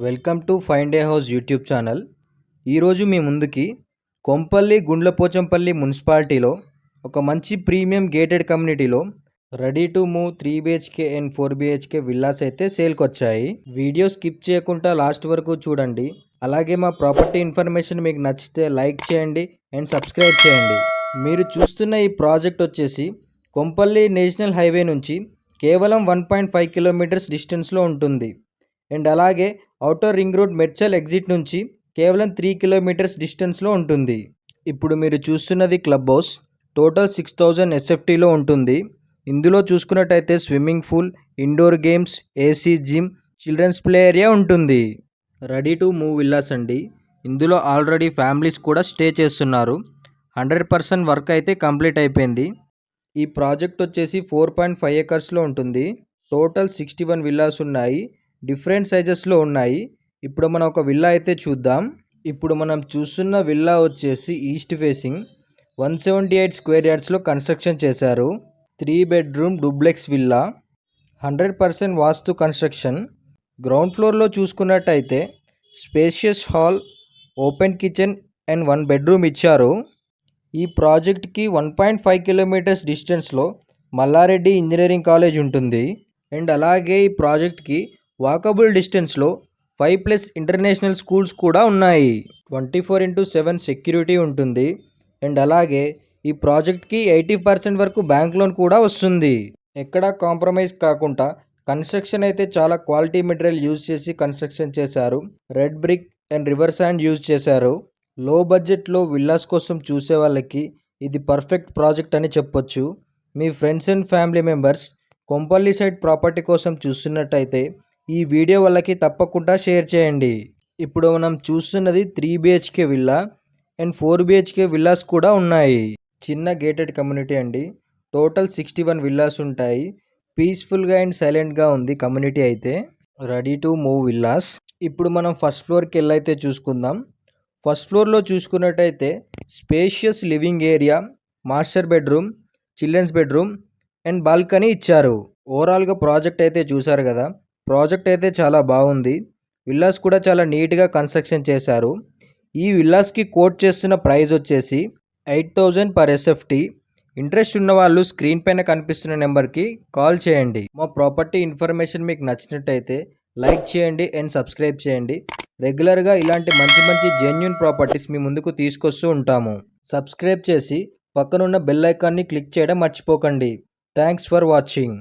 Welcome to find a house YouTube channel. ఈరోజు మీ ముందుకి కొంపల్లి గుండ్లపోచంపల్లి మున్సిపాలిటీలో ఒక మంచి ప్రీమియం గేటెడ్ కమ్యూనిటీలో ready to move 3 BHK and 4 BHK villas అయితే సేల్కి వచ్చాయి. వీడియో స్కిప్ చేయకుండా లాస్ట్ వరకు చూడండి. అలాగే మా ప్రాపర్టీ ఇన్ఫర్మేషన్ మీకు నచ్చితే లైక్ చేయండి అండ్ సబ్స్క్రైబ్ చేయండి. మీరు చూస్తున్న ఈ ప్రాజెక్ట్ వచ్చేసి కొంపల్లి నేషనల్ హైవే నుంచి కేవలం 1.5 కిలోమీటర్స్ డిస్టెన్స్లో ఉంటుంది. అండ్ అలాగే outer ring road Medchal exit నుంచి కేవలం 3 కిలోమీటర్స్ డిస్టెన్స్లో ఉంటుంది. ఇప్పుడు మీరు చూస్తున్నది క్లబ్ హౌస్. టోటల్ 6000 SFTలో ఉంటుంది. ఇందులో చూసుకున్నట్టయితే swimming pool, indoor games, AC gym, children's play area ఉంటుంది. రెడీ టు మూవ్ విల్లాస్ అండి. ఇందులో ఆల్రెడీ ఫ్యామిలీస్ కూడా స్టే చేస్తున్నారు. 100% వర్క్ అయితే కంప్లీట్ అయిపోయింది. ఈ ప్రాజెక్ట్ వచ్చేసి 4.5 ఏకర్స్లో ఉంటుంది. టోటల్ 61 విల్లాస్ ఉన్నాయి. డిఫరెంట్ సైజెస్లో ఉన్నాయి. ఇప్పుడు మనం ఒక విల్లా అయితే చూద్దాం. ఇప్పుడు మనం చూస్తున్న విల్లా వచ్చేసి ఈస్ట్ ఫేసింగ్ 178 స్క్వేర్ యార్డ్స్లో కన్స్ట్రక్షన్ చేశారు. 3 బెడ్రూమ్ డూప్లెక్స్ విల్లా, 100% వాస్తు కన్స్ట్రక్షన్. గ్రౌండ్ ఫ్లోర్లో చూసుకున్నట్టయితే spacious hall, open kitchen and 1 bedroom ఇచ్చారు. ఈ ప్రాజెక్ట్కి 1.5 కిలోమీటర్స్ డిస్టెన్స్లో మల్లారెడ్డి ఇంజనీరింగ్ కాలేజ్ ఉంటుంది. అండ్ అలాగే ఈ ప్రాజెక్ట్కి వాకబుల్ డిస్టెన్స్లో 5+ ఇంటర్నేషనల్ స్కూల్స్ కూడా ఉన్నాయి. 24/7 సెక్యూరిటీ ఉంటుంది. అండ్ అలాగే ఈ ప్రాజెక్ట్కి 80% వరకు బ్యాంక్ లోన్ కూడా వస్తుంది. ఎక్కడా కాంప్రమైజ్ కాకుండా కన్స్ట్రక్షన్ అయితే చాలా క్వాలిటీ మెటీరియల్ యూజ్ చేసి కన్స్ట్రక్షన్ చేశారు. Red brick and river sand use చేశారు. లో బడ్జెట్లో విల్లాస్ కోసం చూసే వాళ్ళకి ఇది పర్ఫెక్ట్ ప్రాజెక్ట్ అని చెప్పొచ్చు. మీ friends and family members Kompally side property కోసం చూస్తున్నట్టయితే ఈ వీడియో వాళ్ళకి తప్పకుండా షేర్ చేయండి. ఇప్పుడు మనం చూస్తున్నది 3 BHK villa and 4 BHK villas కూడా ఉన్నాయి. చిన్న గేటెడ్ కమ్యూనిటీ అండి. టోటల్ 61 విల్లాస్ ఉంటాయి. పీస్ఫుల్గా అండ్ సైలెంట్గా ఉంది కమ్యూనిటీ అయితే. Ready to move villas. ఇప్పుడు మనం ఫస్ట్ ఫ్లోర్కి వెళ్ళైతే చూసుకుందాం. ఫస్ట్ ఫ్లోర్లో చూసుకున్నట్టయితే spacious living area, master bedroom, children's bedroom and balcony ఇచ్చారు. ఓవరాల్గా ప్రాజెక్ట్ అయితే చూసారు కదా. ప్రాజెక్ట్ అయితే చాలా బాగుంది. విల్లాస్ కూడా చాలా నీట్గా కన్స్ట్రక్షన్ చేశారు. ఈ విల్లాస్కి కోట్ చేస్తున్న ప్రైస్ వచ్చేసి 8000 per SFT. ఇంట్రెస్ట్ ఉన్న వాళ్ళు స్క్రీన్ పైన కనిపిస్తున్న నెంబర్కి కాల్ చేయండి. మా ప్రాపర్టీ ఇన్ఫర్మేషన్ మీకు నచ్చినట్టయితే లైక్ చేయండి అండ్ సబ్స్క్రైబ్ చేయండి. రెగ్యులర్గా ఇలాంటి మంచి మంచి జెన్యూన్ ప్రాపర్టీస్ మీ ముందుకు తీసుకొస్తూ ఉంటాము. సబ్స్క్రైబ్ చేసి పక్కనున్న బెల్ ఐకాన్ని క్లిక్ చేయడం మర్చిపోకండి. Thanks for watching.